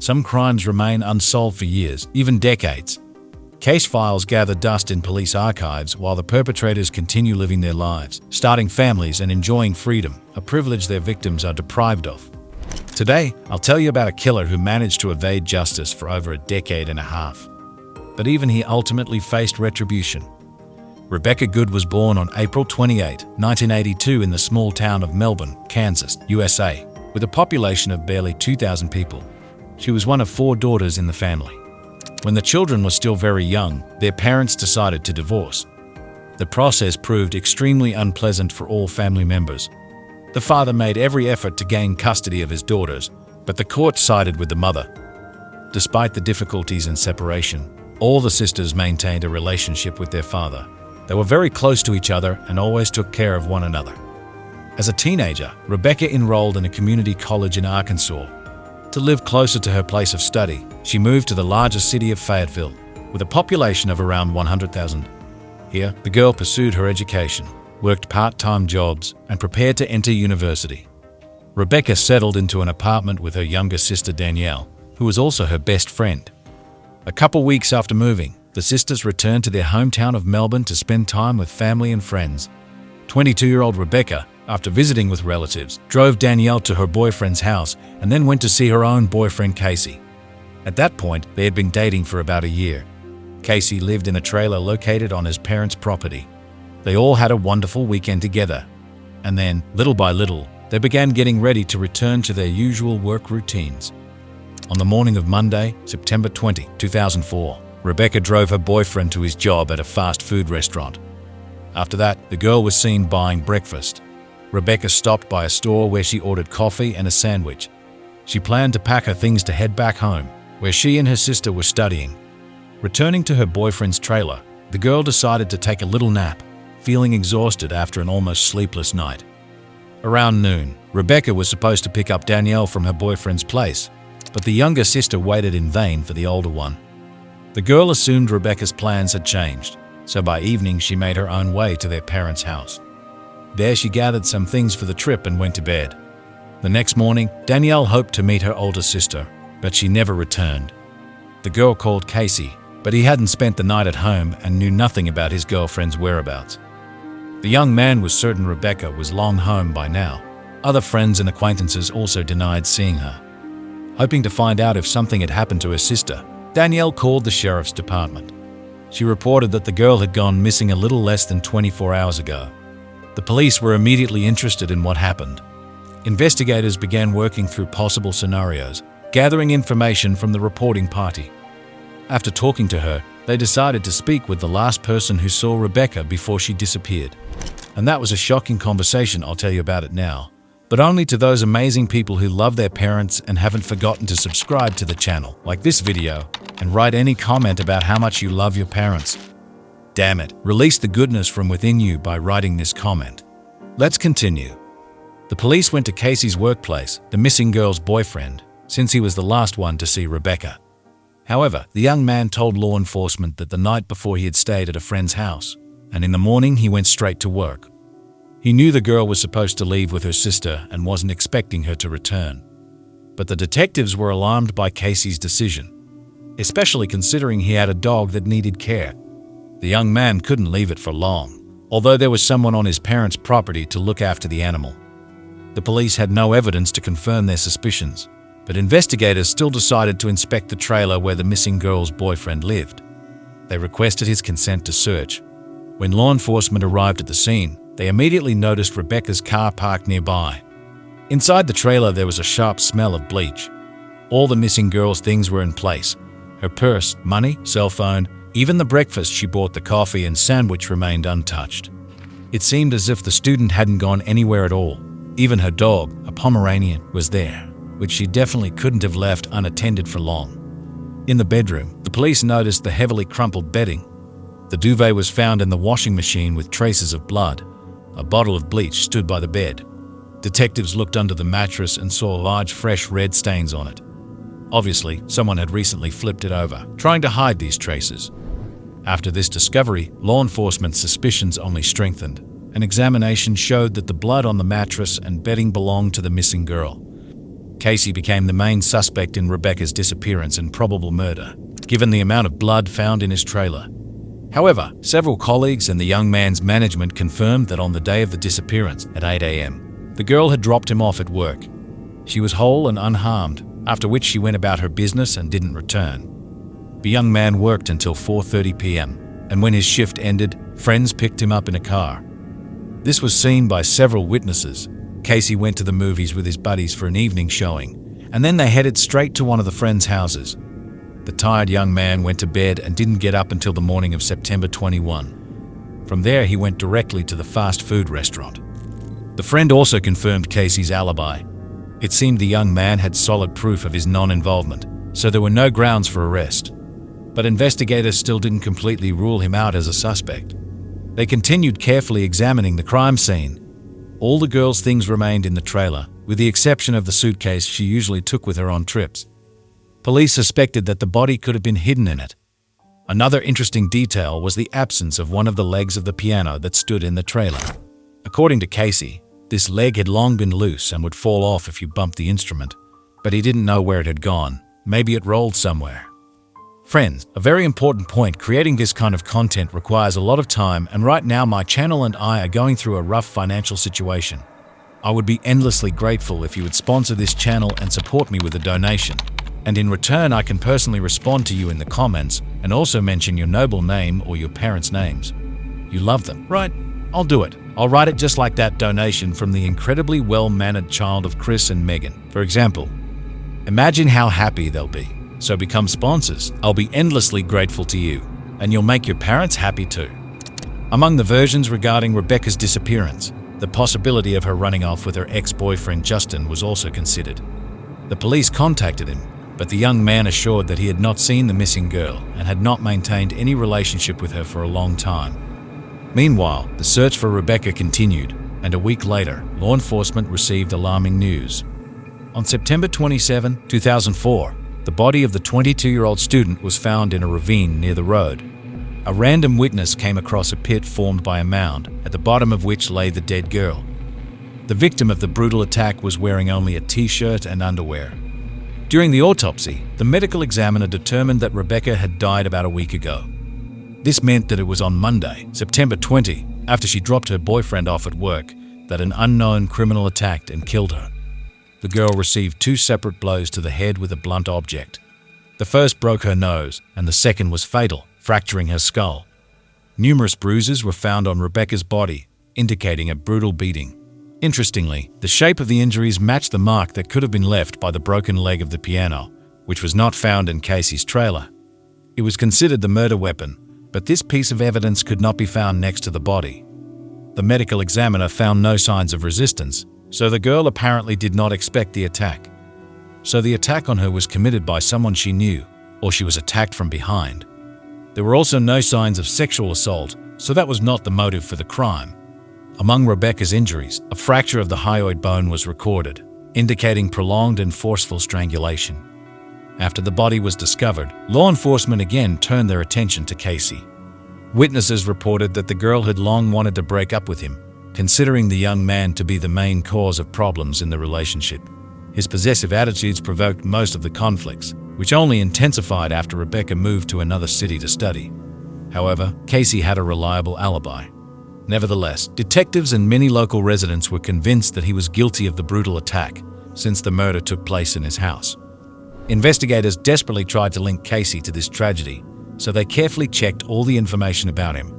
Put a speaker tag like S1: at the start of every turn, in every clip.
S1: some crimes remain unsolved for years, even decades. Case files gather dust in police archives while the perpetrators continue living their lives, starting families and enjoying freedom, a privilege their victims are deprived of. Today, I'll tell you about a killer who managed to evade justice for over a decade and a half. But even he ultimately faced retribution. Rebecca Gould was born on April 28, 1982 in the small town of Melbourne, Kansas, USA, with a population of barely 2,000 people. She was one of 4 daughters in the family. When the children were still very young, their parents decided to divorce. The process proved extremely unpleasant for all family members. The father made every effort to gain custody of his daughters, but the court sided with the mother. Despite the difficulties and separation, all the sisters maintained a relationship with their father. They were very close to each other and always took care of one another. As a teenager, Rebecca enrolled in a community college in Arkansas. To live closer to her place of study, she moved to the largest city of Fayetteville, with a population of around 100,000. Here, the girl pursued her education, worked part-time jobs, and prepared to enter university. Rebecca settled into an apartment with her younger sister Danielle, who was also her best friend. A couple weeks after moving, the sisters returned to their hometown of Melbourne to spend time with family and friends. 22-year-old Rebecca, after visiting with relatives, drove Danielle to her boyfriend's house and then went to see her own boyfriend Casey. At that point, they had been dating for about a year. Casey lived in a trailer located on his parents' property. They all had a wonderful weekend together. And then, little by little, they began getting ready to return to their usual work routines. On the morning of Monday, September 20, 2004, Rebecca drove her boyfriend to his job at a fast food restaurant. After that, the girl was seen buying breakfast. Rebecca stopped by a store where she ordered coffee and a sandwich. She planned to pack her things to head back home, where she and her sister were studying. Returning to her boyfriend's trailer, the girl decided to take a little nap, feeling exhausted after an almost sleepless night. Around noon, Rebecca was supposed to pick up Danielle from her boyfriend's place, but the younger sister waited in vain for the older one. The girl assumed Rebecca's plans had changed, so by evening she made her own way to their parents' house. There she gathered some things for the trip and went to bed. The next morning, Danielle hoped to meet her older sister, but she never returned. The girl called Casey, but he hadn't spent the night at home and knew nothing about his girlfriend's whereabouts. The young man was certain Rebecca was long home by now. Other friends and acquaintances also denied seeing her. Hoping to find out if something had happened to her sister, Danielle called the sheriff's department. She reported that the girl had gone missing a little less than 24 hours ago. The police were immediately interested in what happened. Investigators began working through possible scenarios, gathering information from the reporting party. After talking to her, they decided to speak with the last person who saw Rebecca before she disappeared. And that was a shocking conversation. I'll tell you about it now. But only to those amazing people who love their parents and haven't forgotten to subscribe to the channel, like this video, and write any comment about how much you love your parents. Damn it, release the goodness from within you by writing this comment. Let's continue. The police went to Casey's workplace, the missing girl's boyfriend, since he was the last one to see Rebecca. However, the young man told law enforcement that the night before he had stayed at a friend's house, and in the morning he went straight to work. He knew the girl was supposed to leave with her sister and wasn't expecting her to return. But the detectives were alarmed by Casey's decision, especially considering he had a dog that needed care. The young man couldn't leave it for long, although there was someone on his parents' property to look after the animal. The police had no evidence to confirm their suspicions, but investigators still decided to inspect the trailer where the missing girl's boyfriend lived. They requested his consent to search. When law enforcement arrived at the scene, they immediately noticed Rebecca's car parked nearby. Inside the trailer, there was a sharp smell of bleach. All the missing girl's things were in place. Her purse, money, cell phone, even the breakfast she bought, the coffee and sandwich, remained untouched. It seemed as if the student hadn't gone anywhere at all. Even her dog, a Pomeranian, was there, which she definitely couldn't have left unattended for long. In the bedroom, the police noticed the heavily crumpled bedding. The duvet was found in the washing machine with traces of blood. A bottle of bleach stood by the bed. Detectives looked under the mattress and saw large fresh red stains on it. Obviously, someone had recently flipped it over, trying to hide these traces. After this discovery, law enforcement's suspicions only strengthened. An examination showed that the blood on the mattress and bedding belonged to the missing girl. Casey became the main suspect in Rebecca's disappearance and probable murder, given the amount of blood found in his trailer. However, several colleagues and the young man's management confirmed that on the day of the disappearance, at 8 a.m., the girl had dropped him off at work. She was whole and unharmed, after which she went about her business and didn't return. The young man worked until 4:30 p.m., and when his shift ended, friends picked him up in a car. This was seen by several witnesses. Casey went to the movies with his buddies for an evening showing, and then they headed straight to one of the friends' houses. The tired young man went to bed and didn't get up until the morning of September 21. From there, he went directly to the fast food restaurant. The friend also confirmed Casey's alibi. It seemed the young man had solid proof of his non-involvement, so there were no grounds for arrest. But investigators still didn't completely rule him out as a suspect. They continued carefully examining the crime scene. All the girl's things remained in the trailer, with the exception of the suitcase she usually took with her on trips. Police suspected that the body could have been hidden in it. Another interesting detail was the absence of one of the legs of the piano that stood in the trailer. According to Casey, this leg had long been loose and would fall off if you bumped the instrument, but he didn't know where it had gone. Maybe it rolled somewhere. Friends, a very important point, creating this kind of content requires a lot of time, and right now my channel and I are going through a rough financial situation. I would be endlessly grateful if you would sponsor this channel and support me with a donation. And in return, I can personally respond to you in the comments and also mention your noble name or your parents' names. You love them, right? I'll do it. I'll write it just like that donation from the incredibly well-mannered child of Chris and Megan, for example. Imagine how happy they'll be. So become sponsors. I'll be endlessly grateful to you, and you'll make your parents happy too. Among the versions regarding Rebecca's disappearance, the possibility of her running off with her ex-boyfriend Justin was also considered. The police contacted him, but the young man assured that he had not seen the missing girl and had not maintained any relationship with her for a long time. Meanwhile, the search for Rebecca continued, and a week later, law enforcement received alarming news. On September 27, 2004, the body of the 22-year-old student was found in a ravine near the road. A random witness came across a pit formed by a mound, at the bottom of which lay the dead girl. The victim of the brutal attack was wearing only a t-shirt and underwear. During the autopsy, the medical examiner determined that Rebecca had died about a week ago. This meant that it was on Monday, September 20, after she dropped her boyfriend off at work, that an unknown criminal attacked and killed her. The girl received 2 separate blows to the head with a blunt object. The first broke her nose, and the second was fatal, fracturing her skull. Numerous bruises were found on Rebecca's body, indicating a brutal beating. Interestingly, the shape of the injuries matched the mark that could have been left by the broken leg of the piano, which was not found in Casey's trailer. It was considered the murder weapon, but this piece of evidence could not be found next to the body. The medical examiner found no signs of resistance, so the girl apparently did not expect the attack. So the attack on her was committed by someone she knew, or she was attacked from behind. There were also no signs of sexual assault, so that was not the motive for the crime. Among Rebecca's injuries, a fracture of the hyoid bone was recorded, indicating prolonged and forceful strangulation. After the body was discovered, law enforcement again turned their attention to Casey. Witnesses reported that the girl had long wanted to break up with him, considering the young man to be the main cause of problems in the relationship. His possessive attitudes provoked most of the conflicts, which only intensified after Rebecca moved to another city to study. However, Casey had a reliable alibi. Nevertheless, detectives and many local residents were convinced that he was guilty of the brutal attack, since the murder took place in his house. Investigators desperately tried to link Casey to this tragedy, so they carefully checked all the information about him.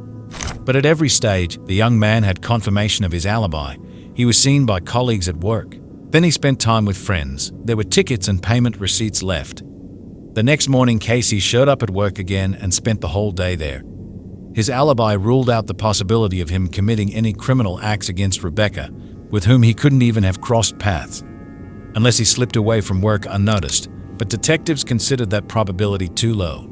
S1: But at every stage, the young man had confirmation of his alibi. He was seen by colleagues at work. Then he spent time with friends. There were tickets and payment receipts left. The next morning, Casey showed up at work again and spent the whole day there. His alibi ruled out the possibility of him committing any criminal acts against Rebecca, with whom he couldn't even have crossed paths, unless he slipped away from work unnoticed, but detectives considered that probability too low.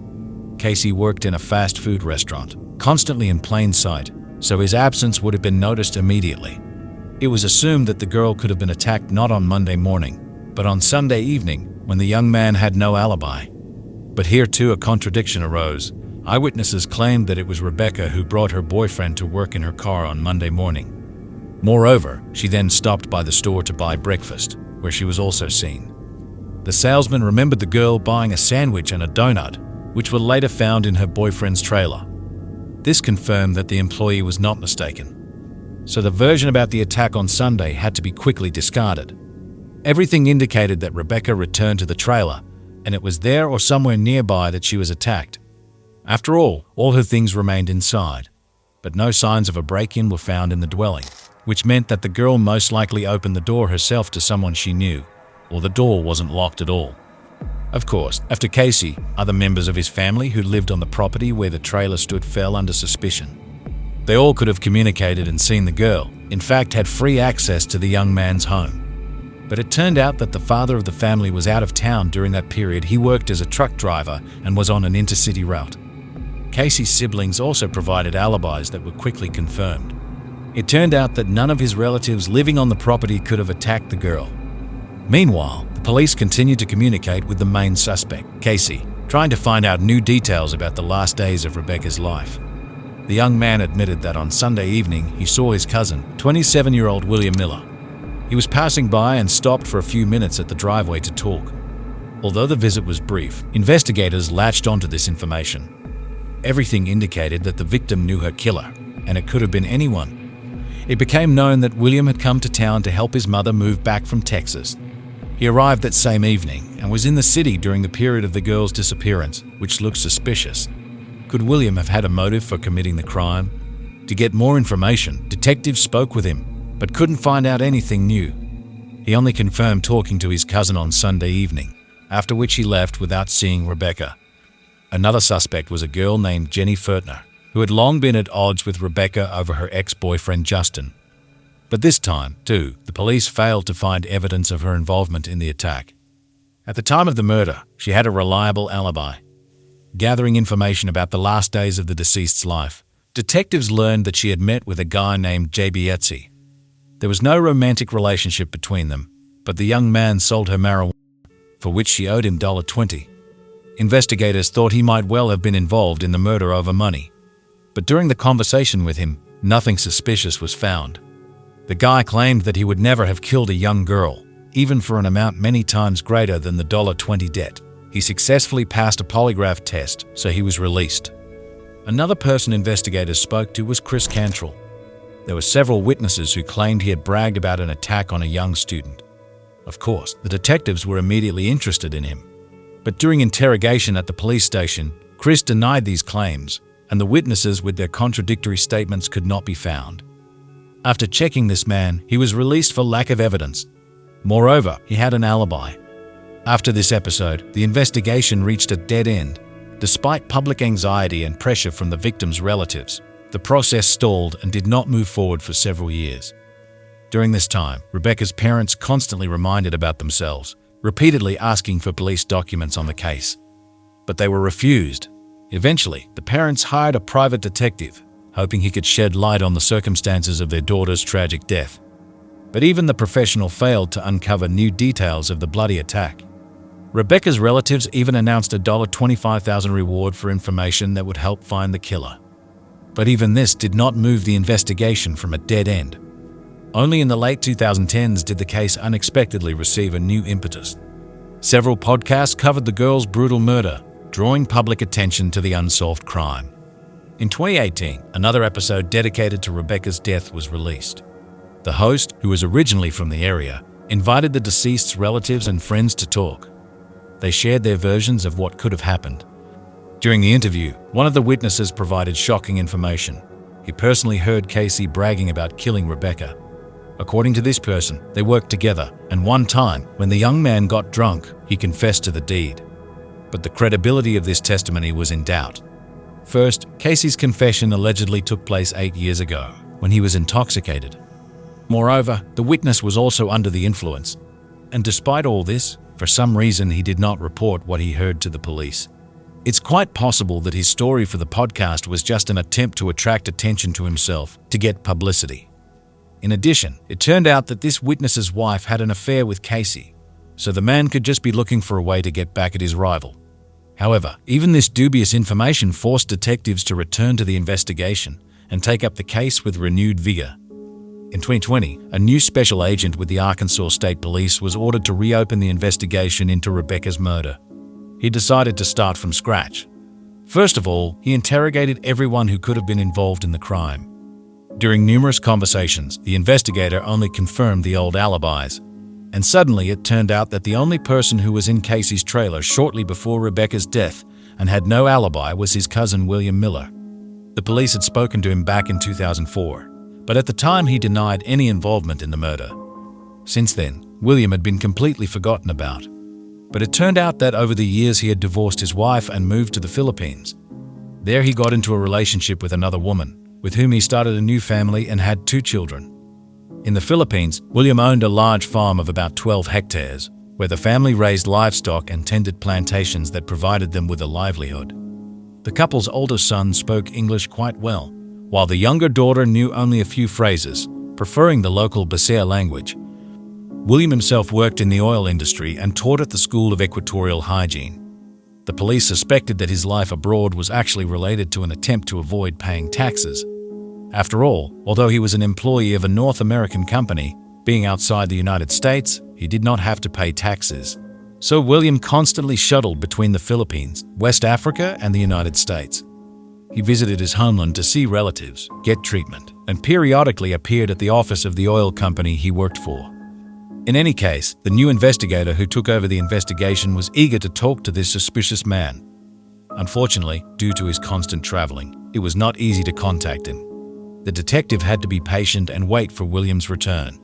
S1: Casey worked in a fast food restaurant, constantly in plain sight, so his absence would have been noticed immediately. It was assumed that the girl could have been attacked not on Monday morning, but on Sunday evening, when the young man had no alibi. But here too a contradiction arose. Eyewitnesses claimed that it was Rebecca who brought her boyfriend to work in her car on Monday morning. Moreover, she then stopped by the store to buy breakfast, where she was also seen. The salesman remembered the girl buying a sandwich and a donut, which were later found in her boyfriend's trailer. This confirmed that the employee was not mistaken. So the version about the attack on Sunday had to be quickly discarded. Everything indicated that Rebecca returned to the trailer, and it was there or somewhere nearby that she was attacked. After all her things remained inside, but no signs of a break-in were found in the dwelling, which meant that the girl most likely opened the door herself to someone she knew, or the door wasn't locked at all. Of course, after Casey, other members of his family who lived on the property where the trailer stood fell under suspicion. They all could have communicated and seen the girl, in fact had free access to the young man's home. But it turned out that the father of the family was out of town during that period. He worked as a truck driver and was on an intercity route. Casey's siblings also provided alibis that were quickly confirmed. It turned out that none of his relatives living on the property could have attacked the girl. Meanwhile, the police continued to communicate with the main suspect, Casey, trying to find out new details about the last days of Rebecca's life. The young man admitted that on Sunday evening he saw his cousin, 27-year-old William Miller. He was passing by and stopped for a few minutes at the driveway to talk. Although the visit was brief, investigators latched onto this information. Everything indicated that the victim knew her killer, and it could have been anyone. It became known that William had come to town to help his mother move back from Texas. He arrived that same evening and was in the city during the period of the girl's disappearance, which looked suspicious. Could William have had a motive for committing the crime? To get more information, detectives spoke with him, but couldn't find out anything new. He only confirmed talking to his cousin on Sunday evening, after which he left without seeing Rebecca. Another suspect was a girl named Jenny Furtner, who had long been at odds with Rebecca over her ex-boyfriend Justin. But this time, too, the police failed to find evidence of her involvement in the attack. At the time of the murder, she had a reliable alibi. Gathering information about the last days of the deceased's life, detectives learned that she had met with a guy named J.B. Etsy. There was no romantic relationship between them, but the young man sold her marijuana, for which she owed him $20. Investigators thought he might well have been involved in the murder over money. But during the conversation with him, nothing suspicious was found. The guy claimed that he would never have killed a young girl, even for an amount many times greater than the $20 debt. He successfully passed a polygraph test, so he was released. Another person investigators spoke to was Chris Cantrell. There were several witnesses who claimed he had bragged about an attack on a young student. Of course, the detectives were immediately interested in him. But during interrogation at the police station, Chris denied these claims, and the witnesses with their contradictory statements could not be found. After checking this man, he was released for lack of evidence. Moreover, he had an alibi. After this episode, the investigation reached a dead end. Despite public anxiety and pressure from the victim's relatives, the process stalled and did not move forward for several years. During this time, Rebecca's parents constantly reminded about themselves, repeatedly asking for police documents on the case. But they were refused. Eventually, the parents hired a private detective, hoping he could shed light on the circumstances of their daughter's tragic death. But even the professional failed to uncover new details of the bloody attack. Rebecca's relatives even announced a $25,000 reward for information that would help find the killer. But even this did not move the investigation from a dead end. Only in the late 2010s did the case unexpectedly receive a new impetus. Several podcasts covered the girl's brutal murder, drawing public attention to the unsolved crime. In 2018, another episode dedicated to Rebecca's death was released. The host, who was originally from the area, invited the deceased's relatives and friends to talk. They shared their versions of what could have happened. During the interview, one of the witnesses provided shocking information. He personally heard Casey bragging about killing Rebecca. According to this person, they worked together, and one time, when the young man got drunk, he confessed to the deed. But the credibility of this testimony was in doubt. First, Casey's confession allegedly took place 8 years ago, when he was intoxicated. Moreover, the witness was also under the influence. And despite all this, for some reason he did not report what he heard to the police. It's quite possible that his story for the podcast was just an attempt to attract attention to himself, to get publicity. In addition, it turned out that this witness's wife had an affair with Casey, so the man could just be looking for a way to get back at his rival. However, even this dubious information forced detectives to return to the investigation and take up the case with renewed vigor. In 2020, a new special agent with the Arkansas State Police was ordered to reopen the investigation into Rebecca's murder. He decided to start from scratch. First of all, he interrogated everyone who could have been involved in the crime. During numerous conversations, the investigator only confirmed the old alibis. And suddenly it turned out that the only person who was in Casey's trailer shortly before Rebecca's death and had no alibi was his cousin William Miller. The police had spoken to him back in 2004, but at the time he denied any involvement in the murder. Since then, William had been completely forgotten about. But it turned out that over the years he had divorced his wife and moved to the Philippines. There he got into a relationship with another woman, with whom he started a new family and had 2 children. In the Philippines, William owned a large farm of about 12 hectares, where the family raised livestock and tended plantations that provided them with a livelihood. The couple's older son spoke English quite well, while the younger daughter knew only a few phrases, preferring the local Bisaya language. William himself worked in the oil industry and taught at the School of Equatorial Hygiene. The police suspected that his life abroad was actually related to an attempt to avoid paying taxes. After all, although he was an employee of a North American company, being outside the United States, he did not have to pay taxes. So William constantly shuttled between the Philippines, West Africa, and the United States. He visited his homeland to see relatives, get treatment, and periodically appeared at the office of the oil company he worked for. In any case, the new investigator who took over the investigation was eager to talk to this suspicious man. Unfortunately, due to his constant traveling, it was not easy to contact him. The detective had to be patient and wait for William's return.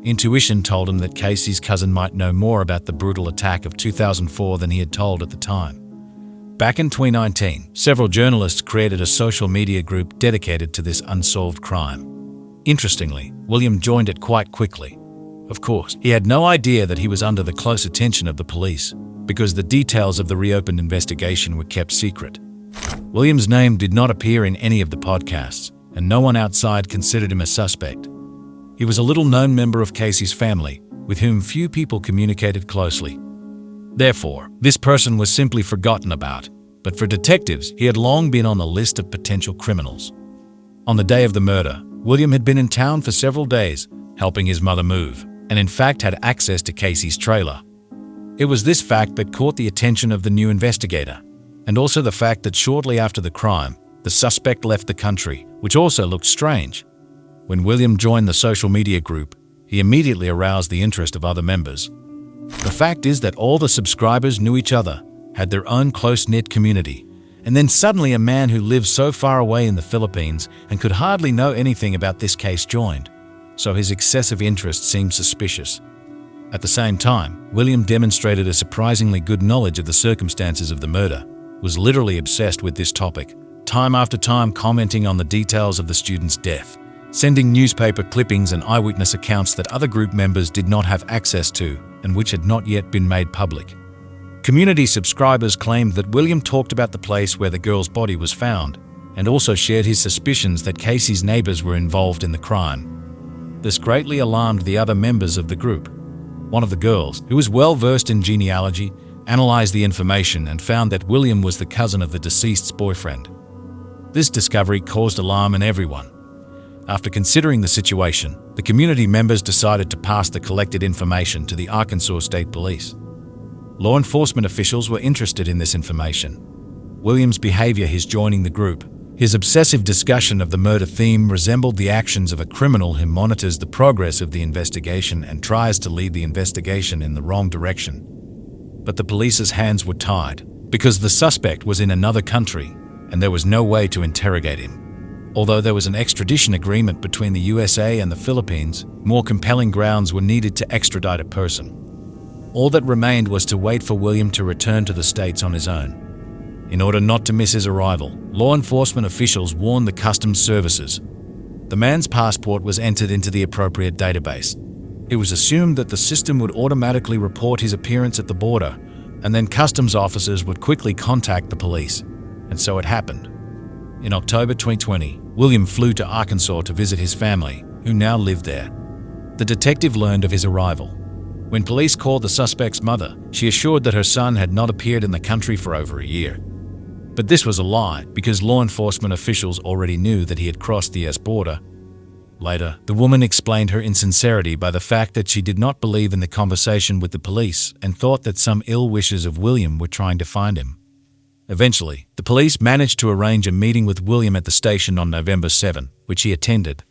S1: Intuition told him that Casey's cousin might know more about the brutal attack of 2004 than he had told at the time. Back in 2019, several journalists created a social media group dedicated to this unsolved crime. Interestingly, William joined it quite quickly. Of course, he had no idea that he was under the close attention of the police, because the details of the reopened investigation were kept secret. William's name did not appear in any of the podcasts, and no one outside considered him a suspect. He was a little-known member of Casey's family, with whom few people communicated closely. Therefore, this person was simply forgotten about, but for detectives, he had long been on the list of potential criminals. On the day of the murder, William had been in town for several days, helping his mother move, and in fact had access to Casey's trailer. It was this fact that caught the attention of the new investigator, and also the fact that shortly after the crime, the suspect left the country, which also looked strange. When William joined the social media group, he immediately aroused the interest of other members. The fact is that all the subscribers knew each other, had their own close-knit community, and then suddenly a man who lived so far away in the Philippines and could hardly know anything about this case joined. So his excessive interest seemed suspicious. At the same time, William demonstrated a surprisingly good knowledge of the circumstances of the murder, was literally obsessed with this topic, time after time commenting on the details of the student's death, sending newspaper clippings and eyewitness accounts that other group members did not have access to and which had not yet been made public. Community subscribers claimed that William talked about the place where the girl's body was found and also shared his suspicions that Casey's neighbors were involved in the crime. This greatly alarmed the other members of the group. One of the girls, who was well versed in genealogy, analyzed the information and found that William was the cousin of the deceased's boyfriend. This discovery caused alarm in everyone. After considering the situation, the community members decided to pass the collected information to the Arkansas State Police. Law enforcement officials were interested in this information. William's behavior, his joining the group, his obsessive discussion of the murder theme resembled the actions of a criminal who monitors the progress of the investigation and tries to lead the investigation in the wrong direction. But the police's hands were tied, because the suspect was in another country, and there was no way to interrogate him. Although there was an extradition agreement between the USA and the Philippines, more compelling grounds were needed to extradite a person. All that remained was to wait for William to return to the States on his own. In order not to miss his arrival, law enforcement officials warned the customs services. The man's passport was entered into the appropriate database. It was assumed that the system would automatically report his appearance at the border, and then customs officers would quickly contact the police. And so it happened. In October 2020, William flew to Arkansas to visit his family, who now lived there. The detective learned of his arrival. When police called the suspect's mother, she assured that her son had not appeared in the country for over a year. But this was a lie, because law enforcement officials already knew that he had crossed the US border. Later, the woman explained her insincerity by the fact that she did not believe in the conversation with the police and thought that some ill wishes of William were trying to find him. Eventually, the police managed to arrange a meeting with William at the station on November 7, which he attended.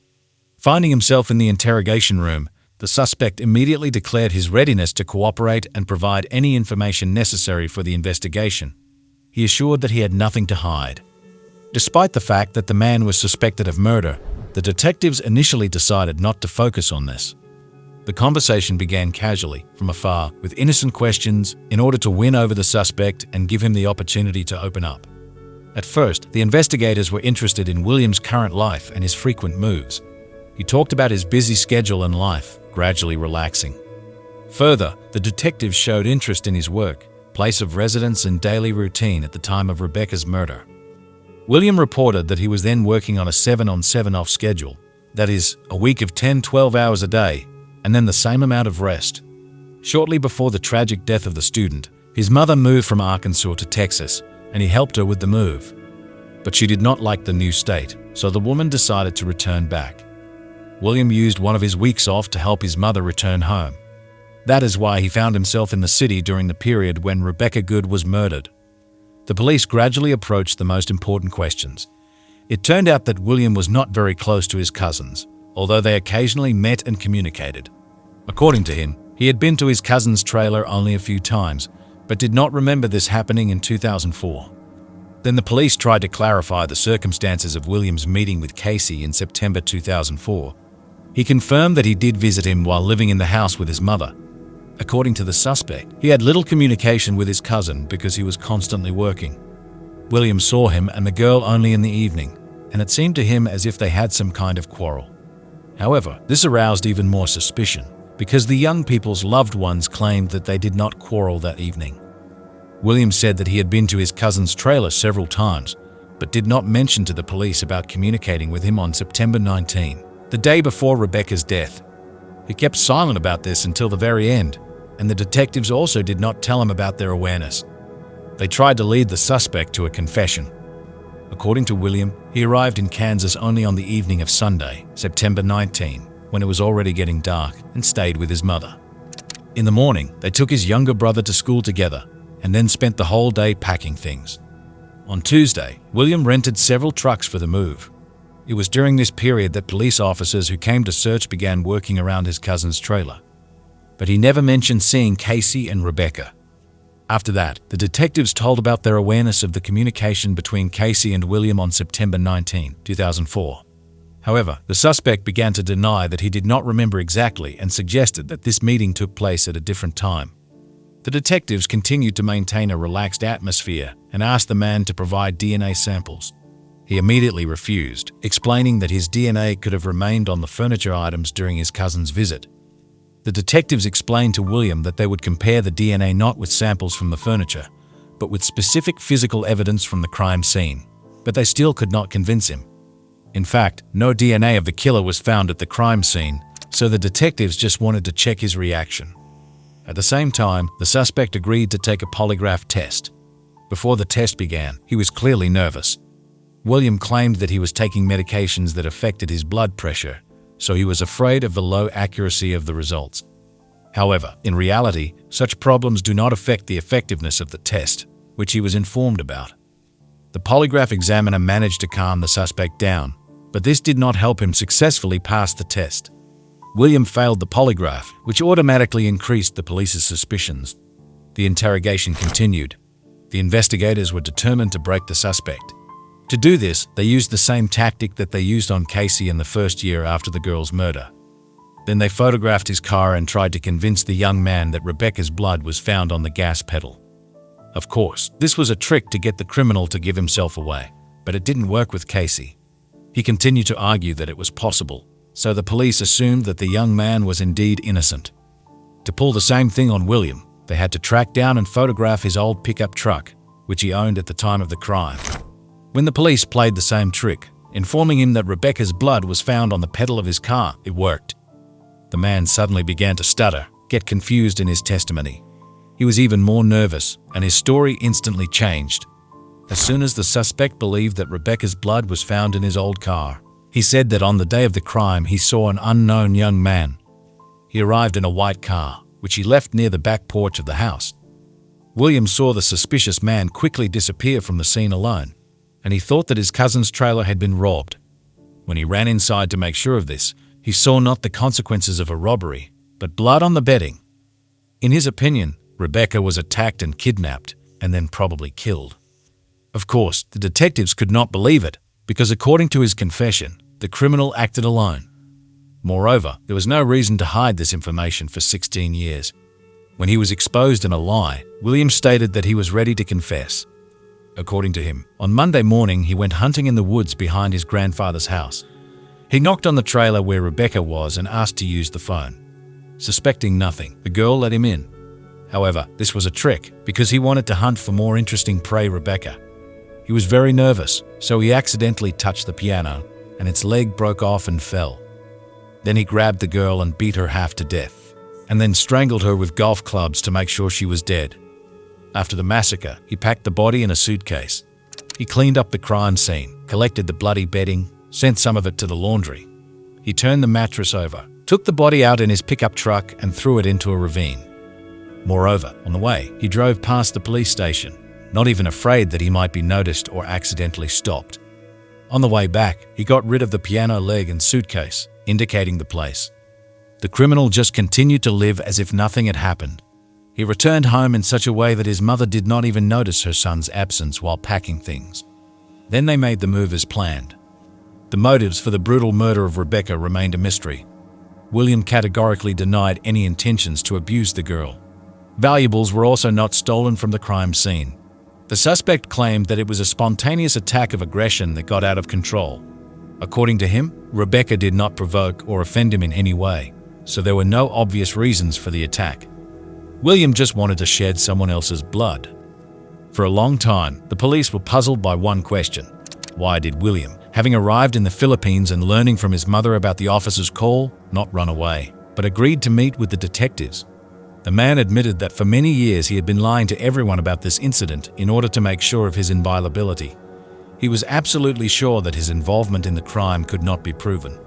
S1: Finding himself in the interrogation room, the suspect immediately declared his readiness to cooperate and provide any information necessary for the investigation. He assured that he had nothing to hide. Despite the fact that the man was suspected of murder, the detectives initially decided not to focus on this. The conversation began casually, from afar, with innocent questions in order to win over the suspect and give him the opportunity to open up. At first, the investigators were interested in William's current life and his frequent moves. He talked about his busy schedule and life, gradually relaxing. Further, the detectives showed interest in his work, place of residence and daily routine at the time of Rebekah's murder. William reported that he was then working on a 7-on 7-off schedule, that is, a week of 10-12 hours a day, and then the same amount of rest. Shortly before the tragic death of the student, his mother moved from Arkansas to Texas, and he helped her with the move. But she did not like the new state, so the woman decided to return back. William used one of his weeks off to help his mother return home. That is why he found himself in the city during the period when Rebecca Gould was murdered. The police gradually approached the most important questions. It turned out that William was not very close to his cousins, although they occasionally met and communicated. According to him, he had been to his cousin's trailer only a few times, but did not remember this happening in 2004. Then the police tried to clarify the circumstances of William's meeting with Casey in September 2004. He confirmed that he did visit him while living in the house with his mother. According to the suspect, he had little communication with his cousin because he was constantly working. William saw him and the girl only in the evening, and it seemed to him as if they had some kind of quarrel. However, this aroused even more suspicion, because the young people's loved ones claimed that they did not quarrel that evening. William said that he had been to his cousin's trailer several times, but did not mention to the police about communicating with him on September 19, the day before Rebekah's death. He kept silent about this until the very end, and the detectives also did not tell him about their awareness. They tried to lead the suspect to a confession. According to William, he arrived in Kansas only on the evening of Sunday, September 19, when it was already getting dark, and stayed with his mother. In the morning, they took his younger brother to school together, and then spent the whole day packing things. On Tuesday, William rented several trucks for the move. It was during this period that police officers who came to search began working around his cousin's trailer. But he never mentioned seeing Casey and Rebekah. After that, the detectives told about their awareness of the communication between Casey and William on September 19, 2004. However, the suspect began to deny that he did not remember exactly and suggested that this meeting took place at a different time. The detectives continued to maintain a relaxed atmosphere and asked the man to provide DNA samples. He immediately refused, explaining that his DNA could have remained on the furniture items during his cousin's visit. The detectives explained to William that they would compare the DNA not with samples from the furniture, but with specific physical evidence from the crime scene, but they still could not convince him. In fact, no DNA of the killer was found at the crime scene, so the detectives just wanted to check his reaction. At the same time, the suspect agreed to take a polygraph test. Before the test began, he was clearly nervous. William claimed that he was taking medications that affected his blood pressure, so he was afraid of the low accuracy of the results. However, in reality, such problems do not affect the effectiveness of the test, which he was informed about. The polygraph examiner managed to calm the suspect down, but this did not help him successfully pass the test. William failed the polygraph, which automatically increased the police's suspicions. The interrogation continued. The investigators were determined to break the suspect. To do this, they used the same tactic that they used on Casey in the first year after the girl's murder. Then they photographed his car and tried to convince the young man that Rebekah's blood was found on the gas pedal. Of course, this was a trick to get the criminal to give himself away, but it didn't work with Casey. He continued to argue that it was possible, so the police assumed that the young man was indeed innocent. To pull the same thing on William, they had to track down and photograph his old pickup truck, which he owned at the time of the crime. When the police played the same trick, informing him that Rebekah's blood was found on the pedal of his car, it worked. The man suddenly began to stutter, get confused in his testimony. He was even more nervous, and his story instantly changed. As soon as the suspect believed that Rebekah's blood was found in his old car, He said that on the day of the crime he saw an unknown young man. He arrived in a white car, which he left near the back porch of the house. William saw the suspicious man quickly disappear from the scene alone, and he thought that his cousin's trailer had been robbed. When he ran inside to make sure of this, he saw not the consequences of a robbery, but blood on the bedding. In his opinion, Rebekah was attacked and kidnapped, and then probably killed. Of course, the detectives could not believe it, because according to his confession, the criminal acted alone. Moreover, there was no reason to hide this information for 16 years. When he was exposed in a lie, William stated that he was ready to confess. According to him, on Monday morning he went hunting in the woods behind his grandfather's house. He knocked on the trailer where Rebekah was and asked to use the phone. Suspecting nothing, the girl let him in. However, this was a trick because he wanted to hunt for more interesting prey Rebekah. He was very nervous, so he accidentally touched the piano, and its leg broke off and fell. Then he grabbed the girl and beat her half to death, and then strangled her with golf clubs to make sure she was dead. After the massacre, he packed the body in a suitcase. He cleaned up the crime scene, collected the bloody bedding, sent some of it to the laundry. He turned the mattress over, took the body out in his pickup truck and threw it into a ravine. Moreover, on the way, he drove past the police station, not even afraid that he might be noticed or accidentally stopped. On the way back, he got rid of the piano leg and suitcase, indicating the place. The criminal just continued to live as if nothing had happened. He returned home in such a way that his mother did not even notice her son's absence while packing things. Then they made the move as planned. The motives for the brutal murder of Rebekah remained a mystery. William categorically denied any intentions to abuse the girl. Valuables were also not stolen from the crime scene. The suspect claimed that it was a spontaneous attack of aggression that got out of control. According to him, Rebekah did not provoke or offend him in any way, so there were no obvious reasons for the attack. William just wanted to shed someone else's blood. For a long time, the police were puzzled by one question. Why did William, having arrived in the Philippines and learning from his mother about the officer's call, not run away, but agreed to meet with the detectives? The man admitted that for many years he had been lying to everyone about this incident in order to make sure of his inviolability. He was absolutely sure that his involvement in the crime could not be proven.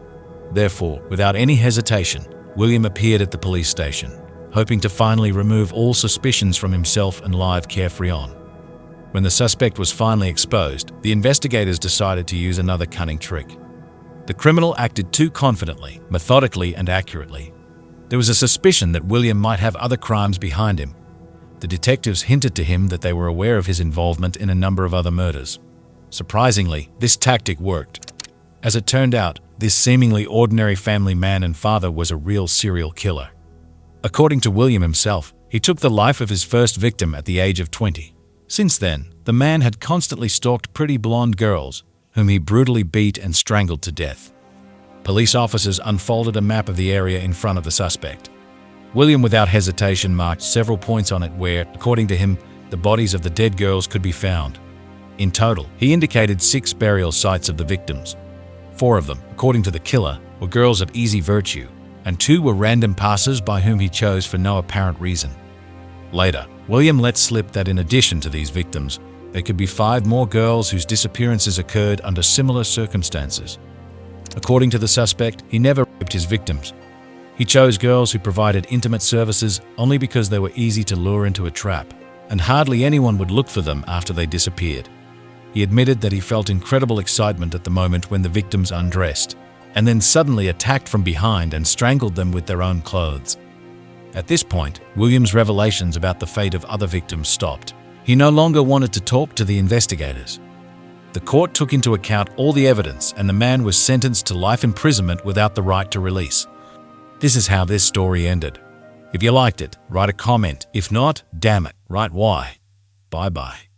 S1: Therefore, without any hesitation, William appeared at the police station, hoping to finally remove all suspicions from himself and live carefree on. When the suspect was finally exposed, the investigators decided to use another cunning trick. The criminal acted too confidently, methodically, and accurately. There was a suspicion that William might have other crimes behind him. The detectives hinted to him that they were aware of his involvement in a number of other murders. Surprisingly, this tactic worked. As it turned out, this seemingly ordinary family man and father was a real serial killer. According to William himself, he took the life of his first victim at the age of 20. Since then, the man had constantly stalked pretty blonde girls, whom he brutally beat and strangled to death. Police officers unfolded a map of the area in front of the suspect. William, without hesitation, marked several points on it where, according to him, the bodies of the dead girls could be found. In total, he indicated 6 burial sites of the victims. 4 of them, according to the killer, were girls of easy virtue, and 2 were random passers-by whom he chose for no apparent reason. Later, William let slip that in addition to these victims, there could be 5 more girls whose disappearances occurred under similar circumstances. According to the suspect, he never raped his victims. He chose girls who provided intimate services only because they were easy to lure into a trap, and hardly anyone would look for them after they disappeared. He admitted that he felt incredible excitement at the moment when the victims undressed, and then suddenly attacked from behind and strangled them with their own clothes. At this point, William's revelations about the fate of other victims stopped. He no longer wanted to talk to the investigators. The court took into account all the evidence and the man was sentenced to life imprisonment without the right to release. This is how this story ended. If you liked it, write a comment. If not, damn it, write why. Bye-bye.